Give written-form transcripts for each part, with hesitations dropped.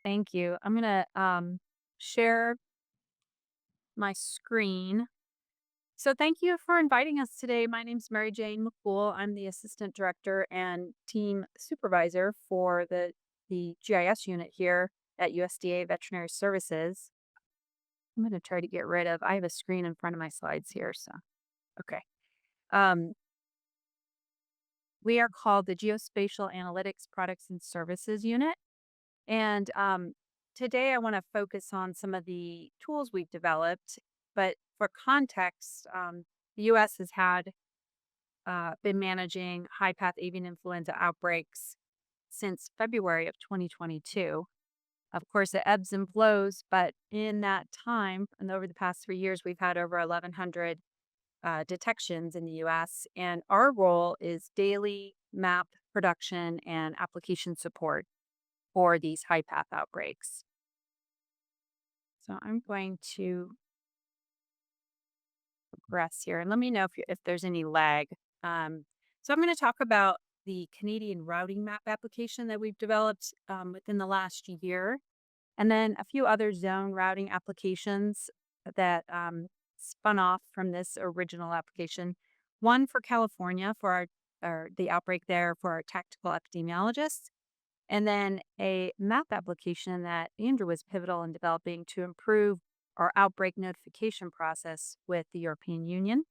Thank you. I'm going to share my screen. So, thank you for inviting us today. My name's Maryjane McCool. I'm the Assistant Director and Team Supervisor for the GIS unit here at USDA Veterinary Services. I'm going to try to get rid of, I have a screen in front of my slides here. So, okay. Um, we are called the Geospatial Analytics Products and Services Unit. And today I want to focus on some of the tools we've developed. But for context, the U.S. has been managing high path avian influenza outbreaks since February of 2022. Of course, it ebbs and flows, but in that time and over the past 3 years, we've had over 1,100 detections in the U.S. And our role is daily map production and application support for these high path outbreaks. So I'm going to progress here and let me know if there's any lag. So I'm going to talk about the Canadian routing map application that we've developed within the last year, and then a few other zone routing applications that spun off from this original application. One for California for the outbreak there for our tactical epidemiologists, and then a map application that Andrew was pivotal in developing to improve our outbreak notification process with the European Union.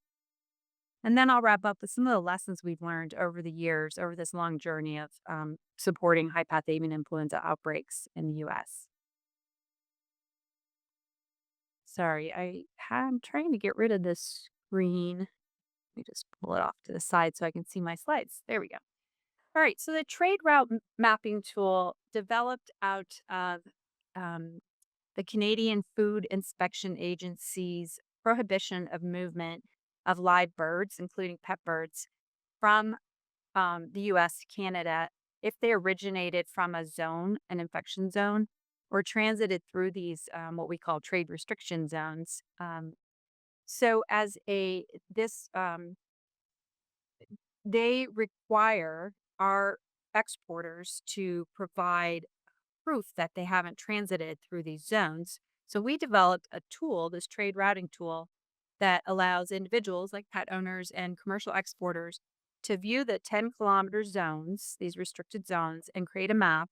And then I'll wrap up with some of the lessons we've learned over the years, over this long journey of supporting high path avian influenza outbreaks in the US. Sorry, I'm trying to get rid of this screen. Let me just pull it off to the side so I can see my slides. There we go. All right, so the trade route mapping tool developed out of um, the Canadian Food Inspection Agency's prohibition of movement of live birds, including pet birds, from the US to Canada if they originated from a zone, an infection zone, or transited through these what we call trade restriction zones. So, as a this they require our exporters to provide proof that they haven't transited through these zones. So we developed a tool, this trade routing tool, that allows individuals like pet owners and commercial exporters to view the 10-kilometer zones, these restricted zones, and create a map,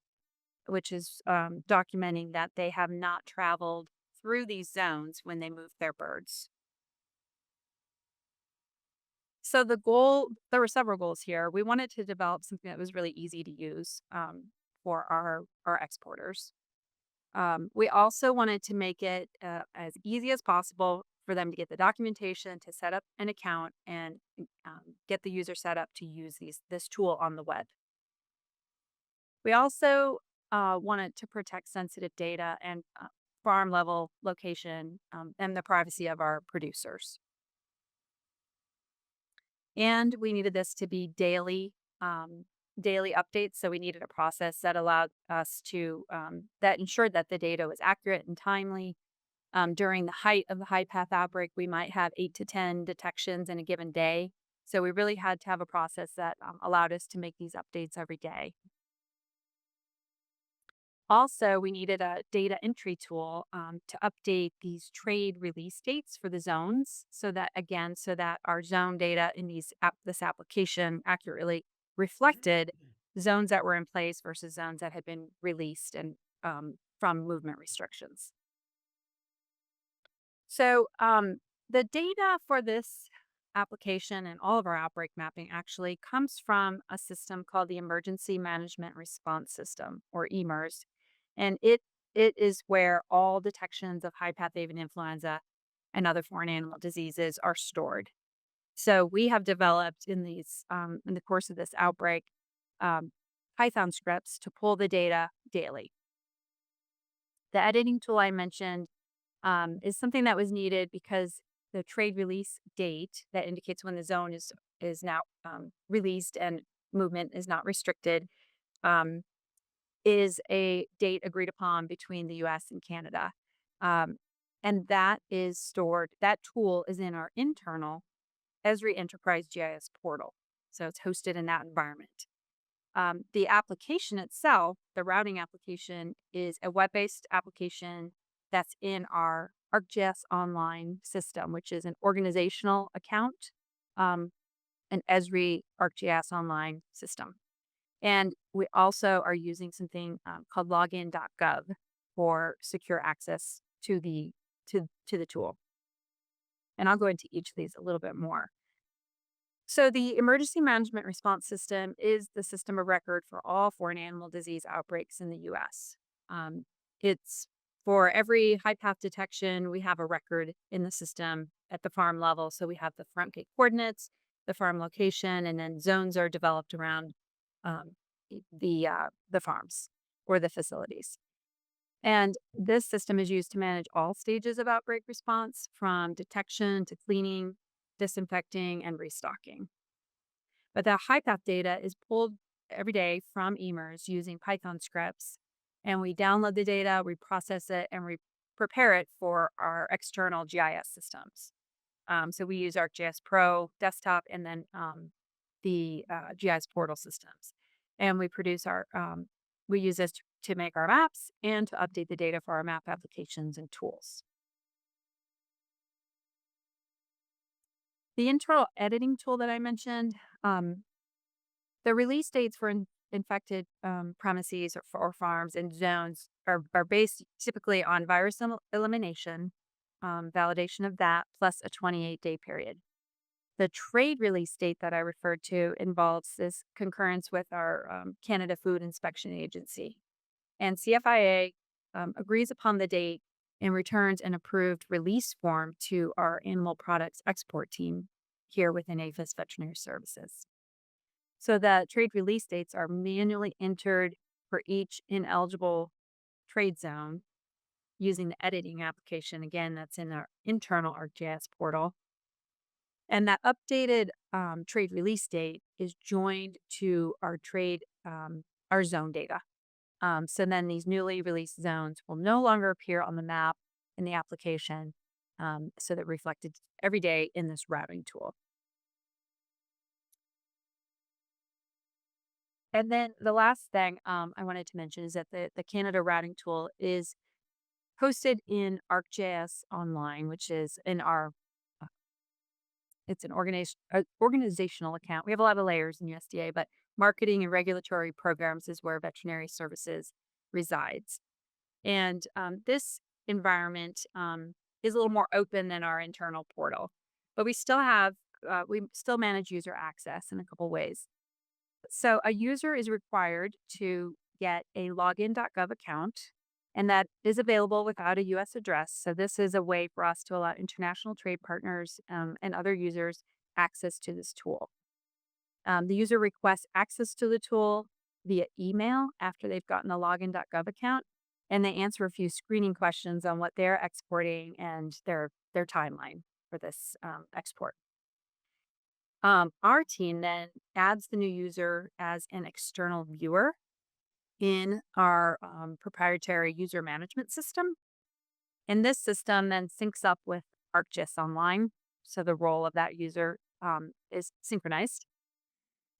which is documenting that they have not traveled through these zones when they move their birds. So there were several goals here. We wanted to develop something that was really easy to use for our exporters. We also wanted to make it as easy as possible for them to get the documentation, to set up an account, and get the user set up to use this tool on the web. We also wanted to protect sensitive data and farm level location and the privacy of our producers. And we needed this to be daily updates. So we needed a process that allowed us that ensured that the data was accurate and timely. During the height of the high path outbreak, we might have 8 to 10 detections in a given day. So we really had to have a process that allowed us to make these updates every day. Also, we needed a data entry tool to update these trade release dates for the zones so that our zone data in this application accurately reflected zones that were in place versus zones that had been released and from movement restrictions. So the data for this application and all of our outbreak mapping actually comes from a system called the Emergency Management Response System, or EMERS, and it is where all detections of high path avian influenza and other foreign animal diseases are stored. So we have developed in the course of this outbreak Python scripts to pull the data daily. The editing tool I mentioned is something that was needed because the trade release date that indicates when the zone is now released and movement is not restricted um, is a date agreed upon between the U.S. and Canada, um, and that is stored. That tool is in our internal Esri Enterprise GIS portal, so it's hosted in that environment. The application itself, the routing application, is a web-based application that's in our ArcGIS Online system, which is an organizational account, um, an Esri ArcGIS Online system. And we also are using something called login.gov for secure access to the tool. And I'll go into each of these a little bit more. So, the emergency management response system is the system of record for all foreign animal disease outbreaks in the US. It's for every high path detection, we have a record in the system at the farm level. So, we have the front gate coordinates, the farm location, and then zones are developed around um, the farms or the facilities. And this system is used to manage all stages of outbreak response from detection to cleaning, disinfecting, and restocking. But the HiPath data is pulled every day from EMERS using Python scripts. And we download the data, we process it, and we prepare it for our external GIS systems. So we use ArcGIS Pro desktop and then the GIS portal systems. And we use this to make our maps and to update the data for our map applications and tools. The internal editing tool that I mentioned, the release dates for infected premises or farms and zones are based typically on virus elimination, validation of that, plus a 28-day period. The trade release date that I referred to involves this concurrence with our Canada Food Inspection Agency. And CFIA agrees upon the date and returns an approved release form to our animal products export team here within APHIS Veterinary Services. So the trade release dates are manually entered for each ineligible trade zone using the editing application. Again, that's in our internal ArcGIS portal. And that updated trade release date is joined to our zone data. So then these newly released zones will no longer appear on the map in the application, so they're reflected every day in this routing tool. And then the last thing I wanted to mention is that the Canada routing tool is hosted in ArcGIS Online, which is in our it's an organizational account. We have a lot of layers in USDA, but marketing and regulatory programs is where veterinary services resides. And this environment is a little more open than our internal portal, but we still manage user access in a couple ways. So a user is required to get a login.gov account, and that is available without a US address. So this is a way for us to allow international trade partners and other users access to this tool. The user requests access to the tool via email after they've gotten a login.gov account, and they answer a few screening questions on what they're exporting and their timeline for this export. Our team then adds the new user as an external viewer in our proprietary user management system. And this system then syncs up with ArcGIS Online. So the role of that user is synchronized.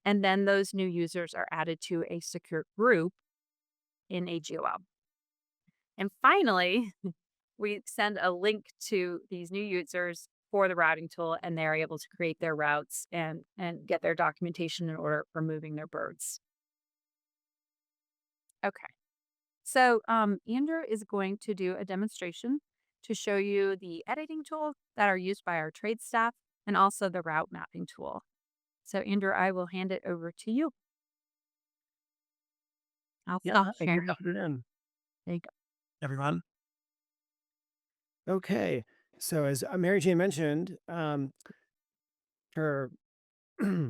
And then those new users are added to a secure group in AGOL. And finally, we send a link to these new users for the routing tool, and they're able to create their routes and get their documentation in order for moving their birds. Okay. So Andrew is going to do a demonstration to show you the editing tools that are used by our trade staff and also the route mapping tool. So Andrew, I will hand it over to you. I'll stop sharing. Afternoon, There you go. everyone. Okay, so as Maryjane mentioned, for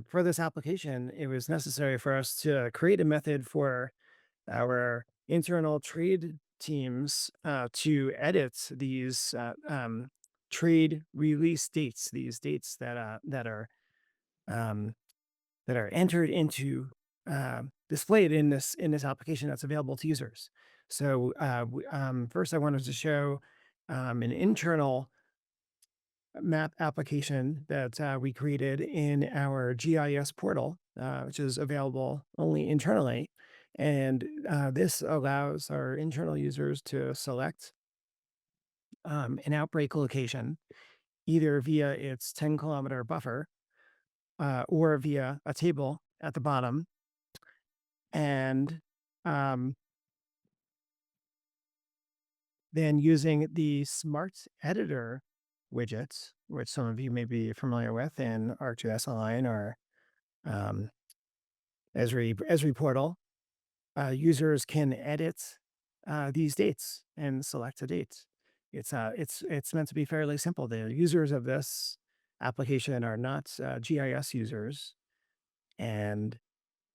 for this application, it was necessary for us to create a method for our internal trade teams to edit these trade release dates. These dates um, that are entered into displayed in this application that's available to users. So first, I wanted to show an internal map application that we created in our GIS portal which is available only internally. And this allows our internal users to select an outbreak location either via its 10-kilometer buffer or via a table at the bottom. And um, then using the Smart Editor widgets, which some of you may be familiar with in ArcGIS Online or um, Esri Portal, users can edit these dates and select a date. It's meant to be fairly simple. The users of this application are not GIS users, and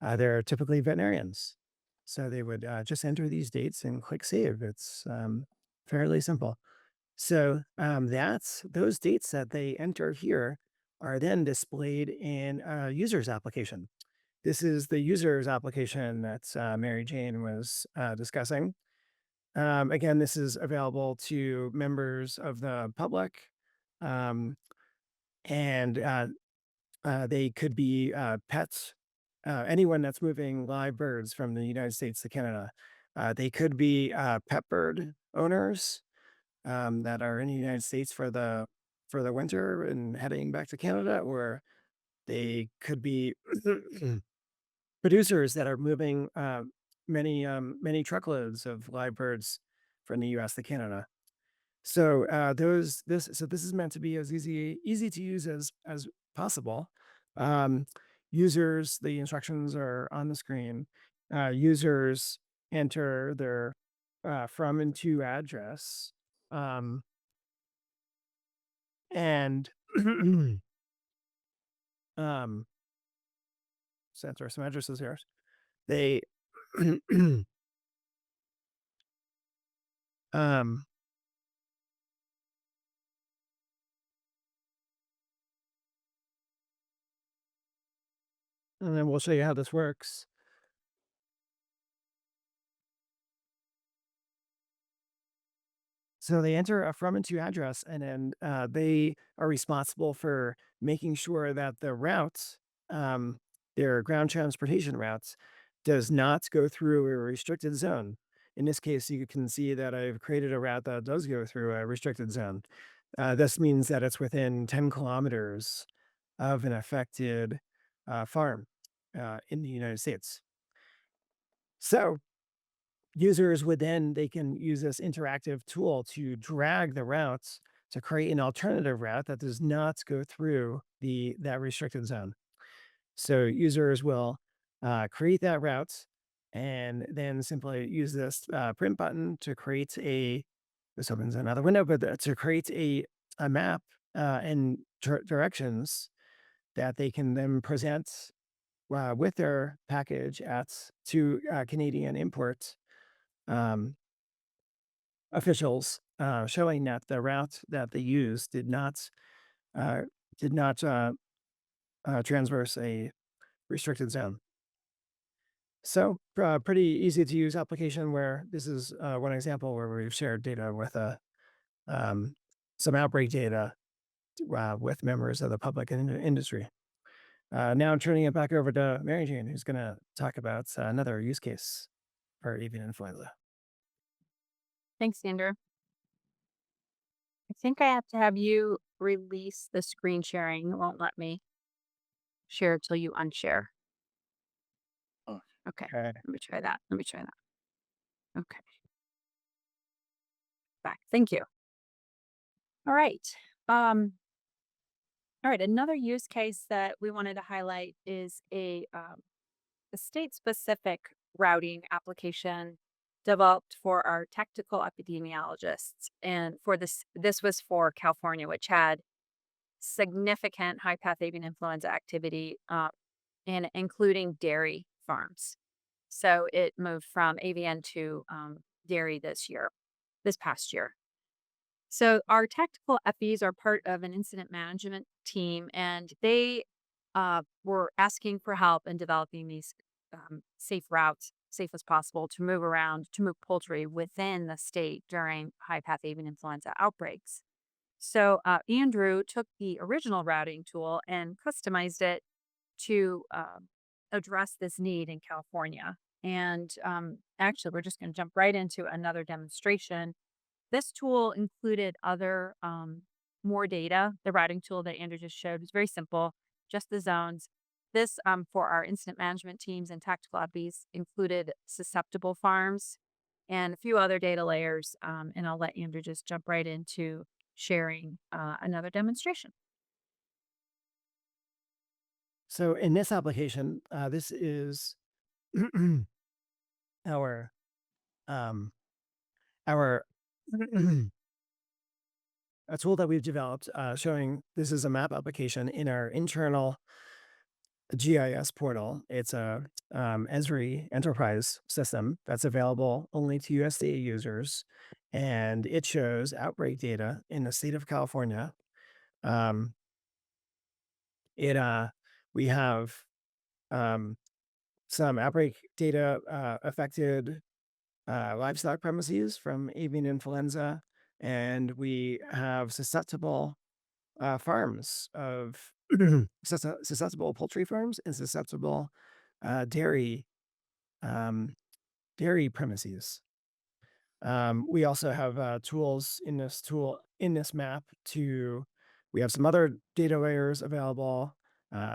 they're typically veterinarians. So they would just enter these dates and click save. It's fairly simple. So that's those dates that they enter here are then displayed in a user's application. This is the user's application that Maryjane was discussing. Again, this is available to members of the public, um, and they could be pets, anyone that's moving live birds from the United States to Canada. They could be pet bird owners that are in the United States for the winter and heading back to Canada, or they could be producers that are moving many truckloads of live birds from the U.S. to Canada. So this is meant to be as easy to use as possible. Um, Users, the instructions are on the screen. Users enter their from and to address, and um, let's enter some addresses here. They um, and then we'll show you how this works. So they enter a from and to address, and then they are responsible for making sure that the routes, um, their ground transportation routes, does not go through a restricted zone. In this case, you can see that I've created a route that does go through a restricted zone. This means that it's within 10 kilometers of an affected farm in the United States. So users would then they can use this interactive tool to drag the routes to create an alternative route that does not go through the that restricted zone. So users will create that route and then simply use this print button to create a this opens another window, but to create a map and directions that they can then present with their package at to Canadian import um, officials, showing that the route that they used uh, did not transverse a restricted zone. So, pretty easy to use application where this is one example where we've shared data with um, some outbreak data with members of the public and industry. Now I'm turning it back over to Mary Jane, who's going to talk about another use case for avian influenza. Thanks, Andrew. I think I have to have you release the screen sharing. It won't let me share till you unshare. Oh, Okay. okay. Let me try that. Let me try that. Okay. Back. Thank you. All right. Um, all right. Another use case that we wanted to highlight is a state-specific routing application developed for our technical epidemiologists. And for this was for California, which had significant high path avian influenza activity, and including dairy farms. So it moved from avian to dairy this past year. So our tactical FEs are part of an incident management team, and they were asking for help in developing these safe routes, safe as possible to move around, to move poultry within the state during high path avian influenza outbreaks. So Andrew took the original routing tool and customized it to address this need in California. And actually, we're just going to jump right into another demonstration. This tool included other more data. The routing tool that Andrew just showed was very simple, just the zones. This for our incident management teams and tactical APHIS included susceptible farms and a few other data layers. And I'll let Andrew just jump right into sharing another demonstration. So in this application, this is our um, our a tool that we've developed showing this is a map application in our internal GIS portal. It's a Esri enterprise system that's available only to USDA users, and it shows outbreak data in the state of California. Um, it We have um, some outbreak data affected livestock premises from avian influenza, and we have susceptible farms of susceptible poultry farms and susceptible dairy um, dairy premises. We also have tools in this map to. We have some other data layers available,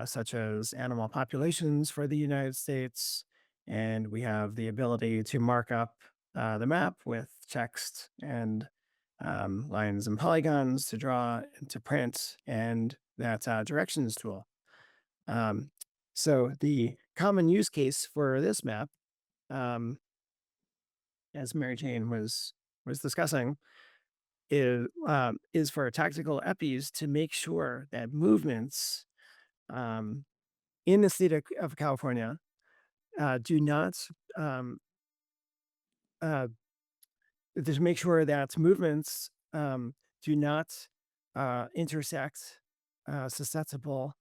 such as animal populations for the United States, and we have the ability to mark up the map with text and lines and polygons to draw and to print, and that directions tool. Um, so the common use case for this map, um, as Maryjane was discussing, is for tactical EPIs to make sure that movements um, in the state of California do not uh, to make sure that movements do not intersect susceptible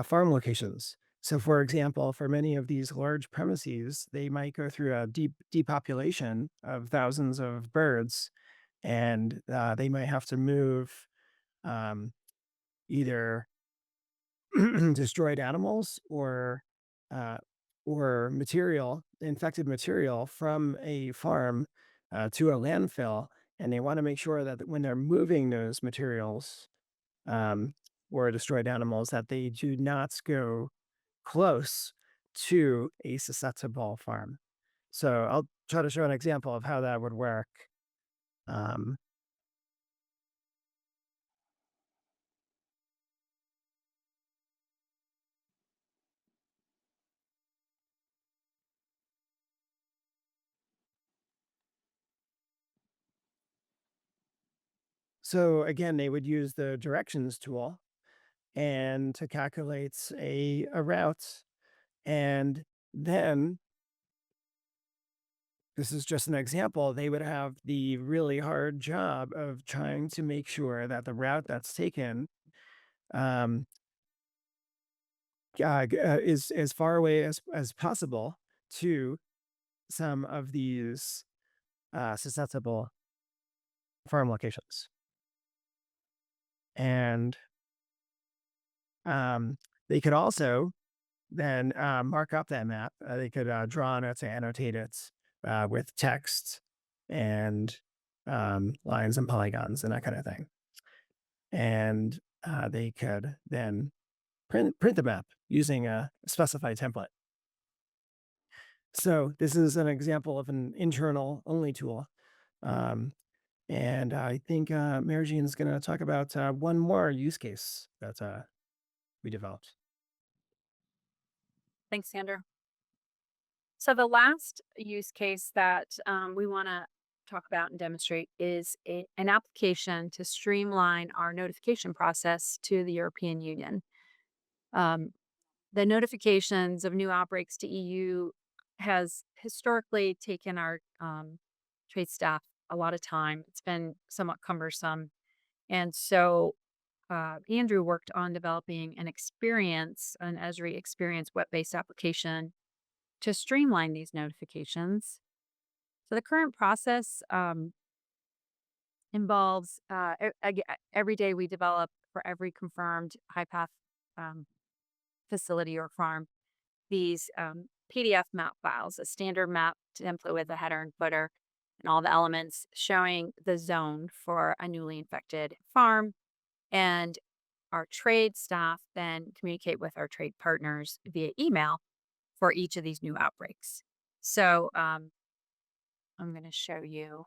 farm locations. So, for example, for many of these large premises, they might go through a deep depopulation of thousands of birds, and they might have to move um, either destroyed animals uh, or material, infected material from a farm to a landfill, and they want to make sure that when they're moving those materials um, or destroyed animals, that they do not go close to a susceptible farm. So I'll try to show an example of how that would work. Um, so again, they would use the directions tool and to calculate a route. And then this is just an example. They would have the really hard job of trying to make sure that the route that's taken um, is as far away as possible to some of these susceptible farm locations. And um, they could also then mark up that map. They could draw on it to annotate it with text and lines and polygons and that kind of thing. And they could then print the map using a specified template. So this is an example of an internal only tool. Um, and I think Maryjane is going to talk about one more use case that we developed. Thanks, Sandra. So the last use case that we want to talk about and demonstrate is an application to streamline our notification process to the European Union. Um, the notifications of new outbreaks to EU has historically taken our trade staff a lot of time. It's been somewhat cumbersome. And so Andrew worked on developing an Esri experience web based application to streamline these notifications. So the current process involves every day we develop for every confirmed high path um, facility or farm. these PDF map files, a standard map template with a header and footer and all the elements showing the zone for a newly infected farm. And our trade staff then communicate with our trade partners via email for each of these new outbreaks. So I'm going to show you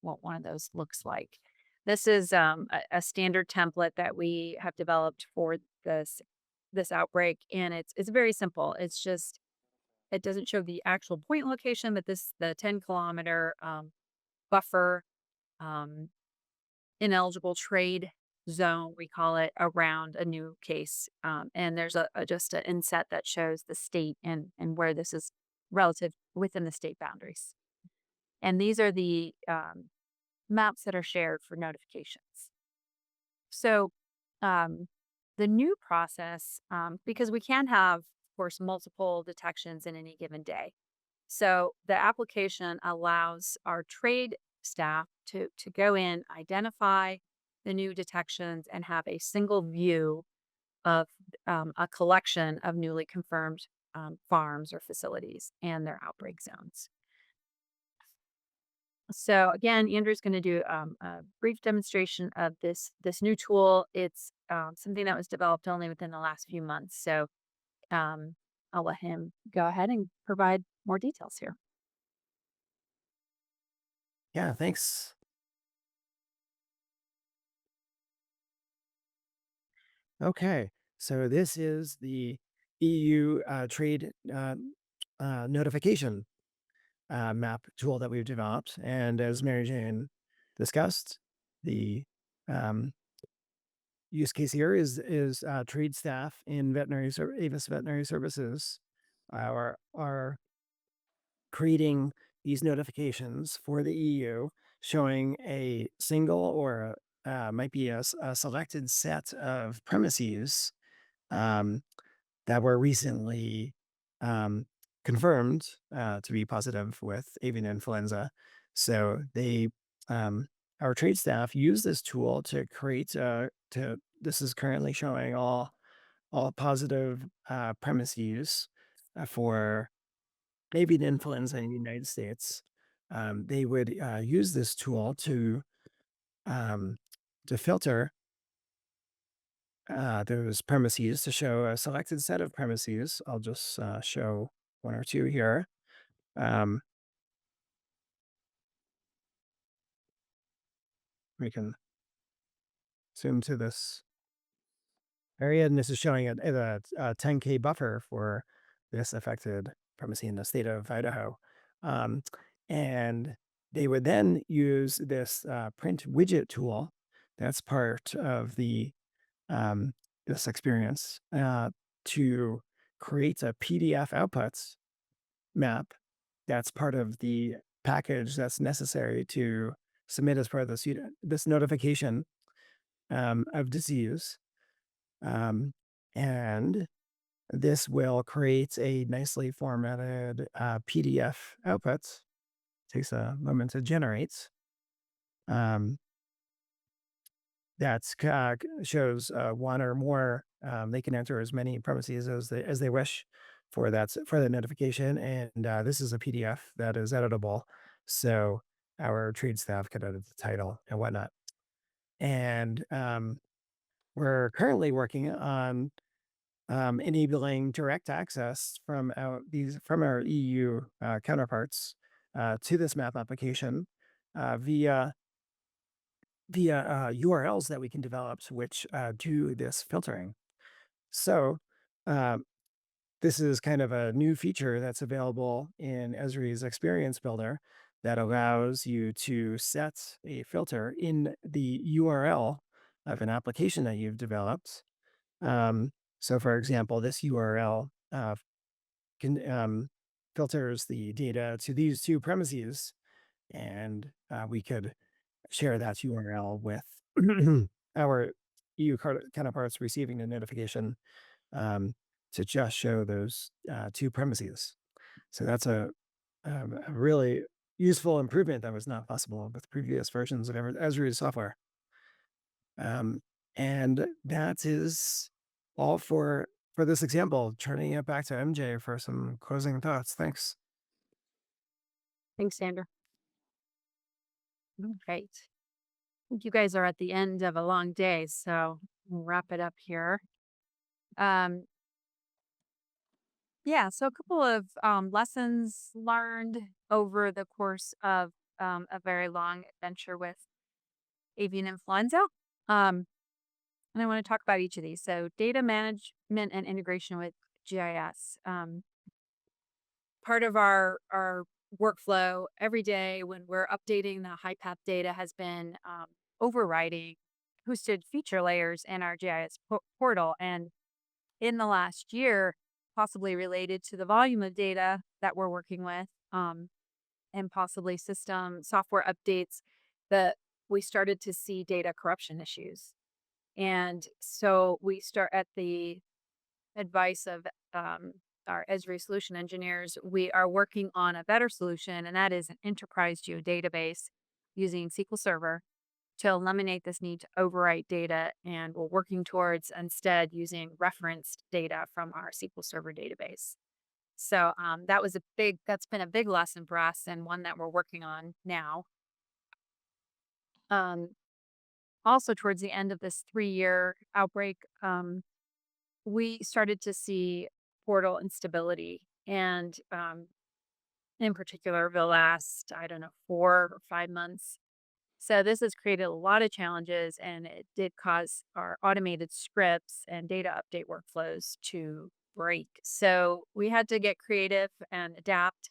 what one of those looks like. This is a standard template that we have developed for this outbreak, and it's very simple. It's just it doesn't show the actual point location, but this the 10-kilometer buffer, um, ineligible trade zone we call it around a new case, and there's just an inset that shows the state and where this is relative within the state boundaries. And these are the maps that are shared for notifications. So, um, the new process, because we can have, of course, multiple detections in any given day. So, the application allows our trade staff to go in, identify the new detections, and have a single view of a collection of newly confirmed farms or facilities and their outbreak zones. So again, Andrew's going to do a brief demonstration of this new tool. It's something that was developed only within the last few months. So um, I'll let him go ahead and provide more details here. Yeah, thanks. Okay, so this is the EU trade notification map tool that we've developed. And as Mary Jane discussed, the um, use case here is trade staff in Avis Veterinary Services are creating these notifications for the EU, showing a single or might be a selected set of premises um, that were recently um, confirmed to be positive with avian influenza. So um, our trade staff use this tool to create. This is currently showing all positive premises for avian influenza in the United States. They would use this tool um, to filter those premises to show a selected set of premises. I'll just show one or two here. Um, we can zoom to this area, and this is showing a 10K buffer for this affected premise in the state of Idaho. Um, and they would then use this print widget tool that's part of um, this experience to create a PDF outputs map that's part of the package that's necessary to submit as part of this notification of disease. Um, and this will create a nicely formatted PDF output. Takes a moment to generate. Um, shows one or more. They can enter as many premises as they wish for the notification, and this is a PDF that is editable, so our trade staff can edit the title and whatnot. And we're currently working on enabling direct access from our EU counterparts to this map application via URLs that we can develop which do this filtering. So um, this is kind of a new feature that's available in Esri's Experience Builder that allows you to set a filter in the URL of an application that you've developed. Um, so, for example, this URL can filters the data to these two premises, and we could share that URL with our counterparts receiving the notification um, to just show those two premises. So that's a really useful improvement that was not possible with previous versions of Esri's software. Um, and that is all for for this example, turning it back to MJ for some closing thoughts. Thanks. Thanks, Sandra. Great. I think you guys are at the end of a long day, so we'll wrap it up here. Um, yeah, so a couple of lessons learned over the course of a very long adventure with avian influenza. Um, and I want to talk about each of these. So, data management and integration with GIS. Part of our workflow every day when we're updating the HiPath data has been overriding hosted feature layers in our GIS portal. And in the last year, possibly related to the volume of data that we're working with, and possibly system software updates, that we started to see data corruption issues. And so we start at the advice of our Esri solution engineers, we are working on a better solution, and that is an enterprise geodatabase using SQL Server to eliminate this need to overwrite data. And we're working towards instead using referenced data from our SQL Server database. So that's been a big lesson for us and one that we're working on now. Um, Also, towards the end of this 3-year outbreak, we started to see portal instability. And in particular, the last, I don't know, 4 or 5 months. So this has created a lot of challenges, and it did cause our automated scripts and data update workflows to break. So we had to get creative and adapt.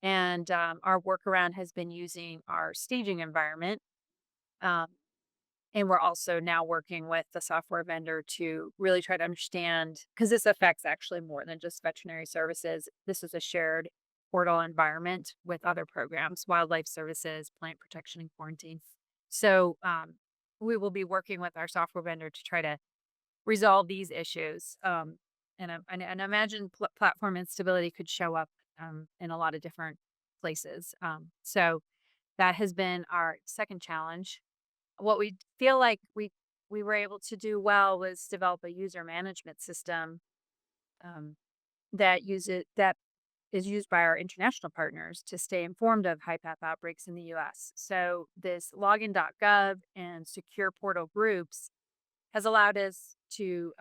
And our workaround has been using our staging environment. Um, and we're also now working with the software vendor to really try to understand, because this affects actually more than just veterinary services. This is a shared portal environment with other programs, wildlife services, plant protection and quarantine. So we will be working with our software vendor to try to resolve these issues. And I imagine platform instability could show up in a lot of different places. So that has been our second challenge. What we feel like we were able to do well was develop a user management system um, that is used by our international partners to stay informed of high path outbreaks in the U.S. So this login.gov and secure portal groups has allowed us to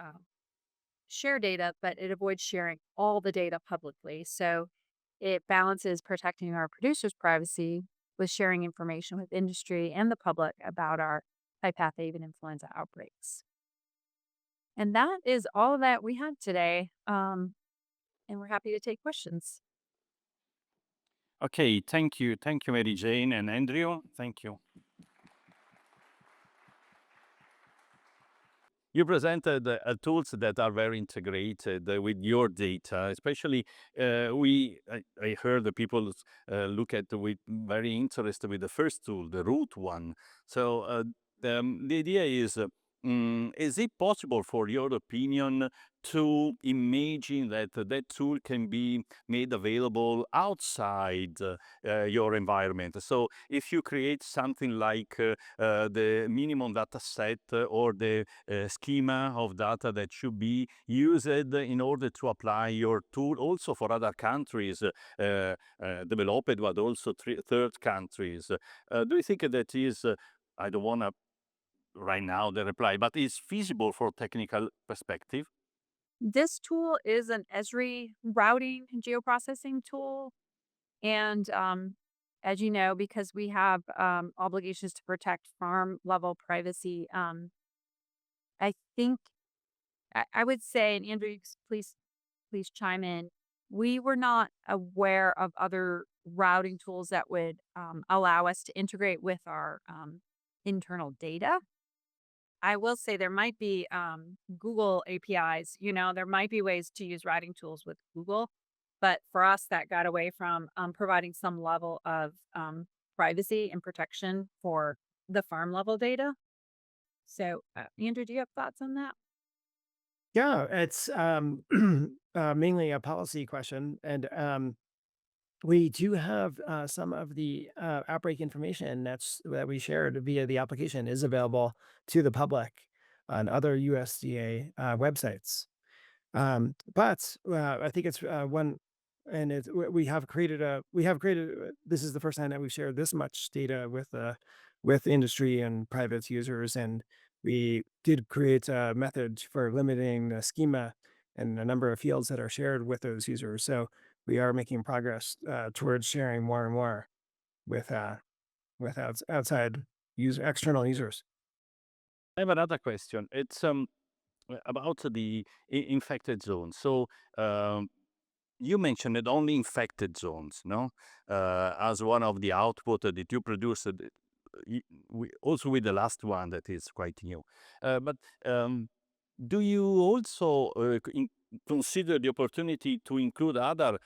share data, but it avoids sharing all the data publicly. So it balances protecting our producers' privacy with sharing information with industry and the public about our high path avian influenza outbreaks. And that is all that we had today. And we're happy to take questions. Okay, thank you, Mary Jane and Andrew. Thank you. You presented tools that are very integrated with your data, especially I heard the people look at with very interested with the first tool, the root one. So the idea is it possible, for your opinion, to imagine that that tool can be made available outside your environment? So if you create something like the minimum data set or the schema of data that should be used in order to apply your tool also for other countries developed, but also third countries. Do you think that is, I don't want to right now the reply, but is feasible for technical perspective? This tool is an Esri routing and geoprocessing tool. And as you know, because we have obligations to protect farm level privacy, I think I would say, and Andrew, please chime in. We were not aware of other routing tools that would allow us to integrate with our internal data. I will say there might be Google APIs. There might be ways to use routing tools with Google, but for us, that got away from providing some level of privacy and protection for the farm level data. So, Andrew, do you have thoughts on that? Yeah, it's mainly a policy question, and we do have some of the outbreak information that we shared via the application is available to the public on other USDA websites. But I think it's one, and we have created. This is the first time that we've shared this much data with industry and private users, and we did create a method for limiting the schema and a number of fields that are shared with those users. So we are making progress towards sharing more and more with outside external users. I have another question. It's about the infected zone. So you mentioned it only infected zones, no? As one of the output that you produced, also with the last one that is quite new. But do you also consider the opportunity to include other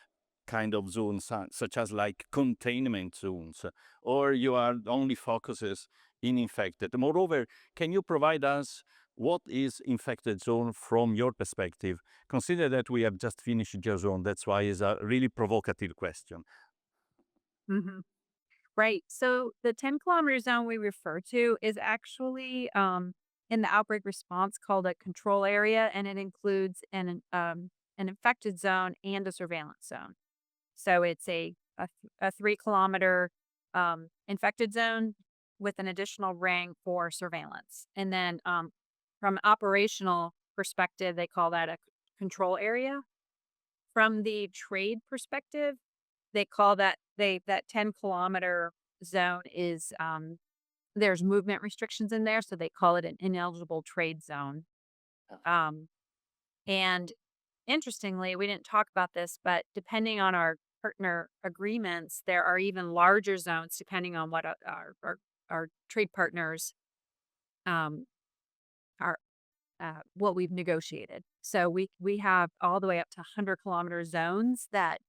kind of zones, such as like containment zones, or you are only focuses in infected? Moreover, can you provide us what is infected zone from your perspective? Consider that we have just finished GEOZONE. That's why it's a really provocative question. Mhm. Right. So the 10-kilometer zone we refer to is actually in the outbreak response called a control area, and it includes an infected zone and a surveillance zone. So it's a 3-kilometer infected zone with an additional ring for surveillance. And then from an operational perspective, they call that a control area. From the trade perspective, they call that 10-kilometer zone is there's movement restrictions in there, so they call it an ineligible trade zone. Um, and interestingly, we didn't talk about this, but depending on our partner agreements, there are even larger zones depending on what our trade partners um, are what we've negotiated. So we have all the way up to 100-kilometer zones that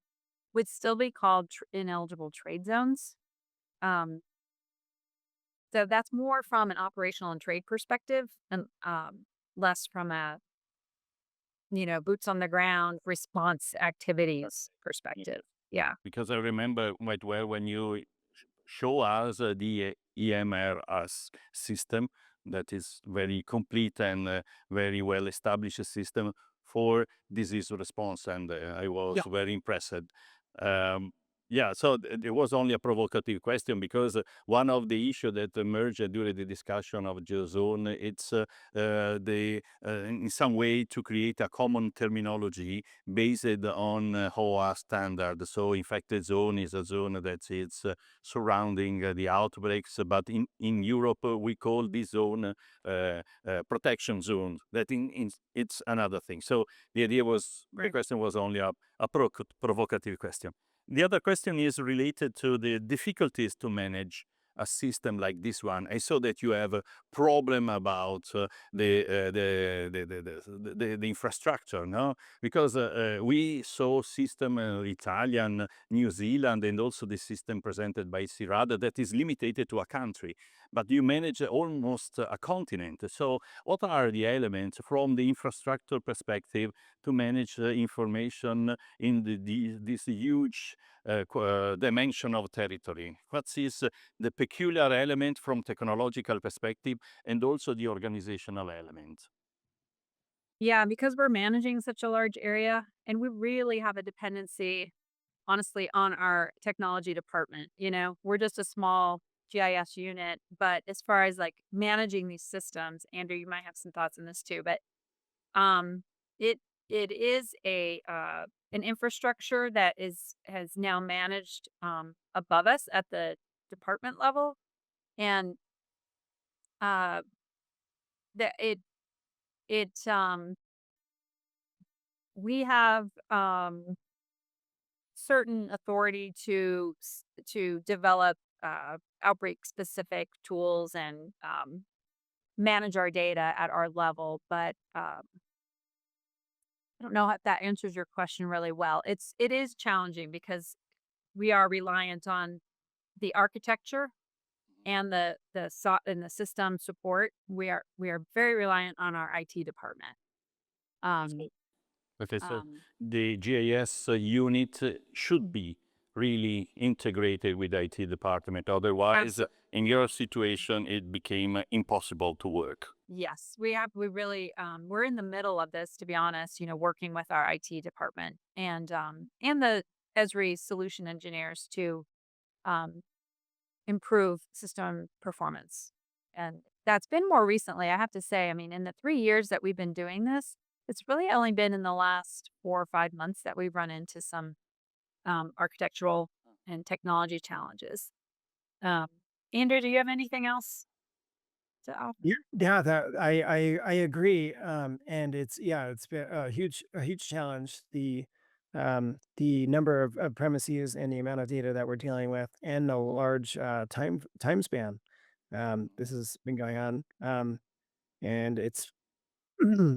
would still be called ineligible trade zones. Um, so that's more from an operational and trade perspective, and less from a boots on the ground response activities perspective. Yeah. Because I remember quite well when you show us the EMRS system that is very complete and very well established system for disease response, and I was Yeah. very impressed. Um, yeah, so it was only a provocative question because one of the issues that emerged during the discussion of GeoZone, it's the in some way to create a common terminology based on HOA standard. So infected zone is a zone that is surrounding the outbreaks, but in Europe we call this zone protection zone. That it's another thing. So the idea was the Right. question was only a provocative question. The other question is related to the difficulties to manage a system like this one. I saw that you have a problem about the infrastructure, no? Because we saw system Italian, New Zealand, and also the system presented by CIRAD that is limited to a country, but you manage almost a continent. So what are the elements from the infrastructure perspective to manage information in this huge dimension of territory? What is the peculiar element from technological perspective and also the organizational element? Yeah, because we're managing such a large area and we really have a dependency, honestly, on our technology department. We're just a small GIS unit, but as far as like managing these systems, Andrew, you might have some thoughts on this too, but um, it it is an infrastructure that has now managed above us at the department level, and uh, that it we have certain authority to develop outbreak specific tools and manage our data at our level, but I don't know if that answers your question really well. It is challenging because we are reliant on the architecture and the system support. We are very reliant on our IT department. Um, Professor, um, the GIS unit should be really integrated with the IT department. Otherwise, abso- in your situation, it became impossible to work. Yes, we have. We really, we're in the middle of this, to be honest, working with our IT department and the Esri solution engineers to um, improve system performance. And that's been more recently, I have to say. I mean, in the 3 years that we've been doing this, it's really only been in the last 4 or 5 months that we've run into some architectural and technology challenges. Um, Andrew, do you have anything else to offer? Yeah, that I agree. And it's been a huge challenge. The number of premises and the amount of data that we're dealing with, and the large time span. This has been going on, and it's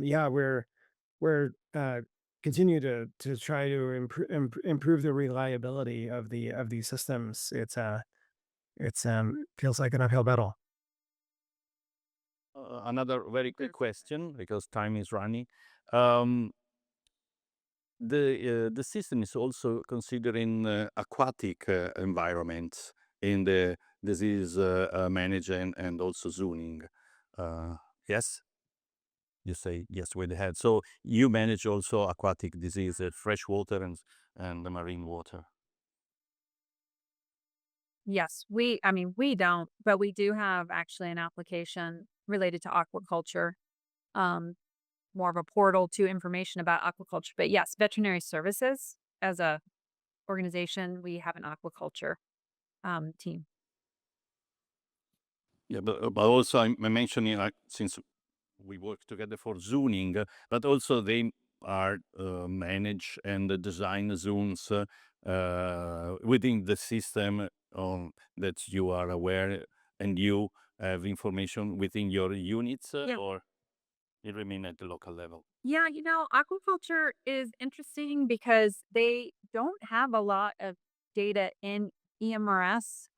yeah, we're continue to try to improve the reliability of these systems. It's feels like an uphill battle. Another very quick question because time is running. Um, the system is also considering aquatic environments in the disease management and also zoning. Yes, you say yes with the head. So you manage also aquatic diseases, fresh water and the marine water. Yes, I mean, we don't, but we do have actually an application related to aquaculture, um, more of a portal to information about aquaculture. But yes, veterinary services as a organization, we have an aquaculture team. Yeah, but also I'm mentioning like since we work together for zoning, but also they are manage and design zones within the system that you are aware and you have information within your units Yeah. or it remain at the local level. Yeah, aquaculture is interesting because they don't have a lot of data in EMRS.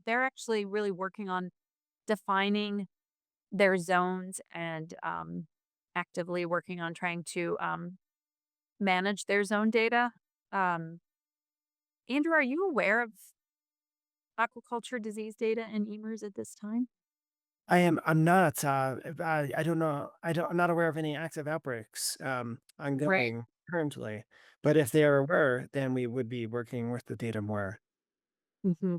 They're actually really working on defining their zones and actively working on trying to manage their zone data. Um, Andrew, are you aware of aquaculture disease data in EMERS at this time? I'm not, I don't know. I'm not aware of any active outbreaks, Right. ongoing currently, but if there were, then we would be working with the data more. Hmm.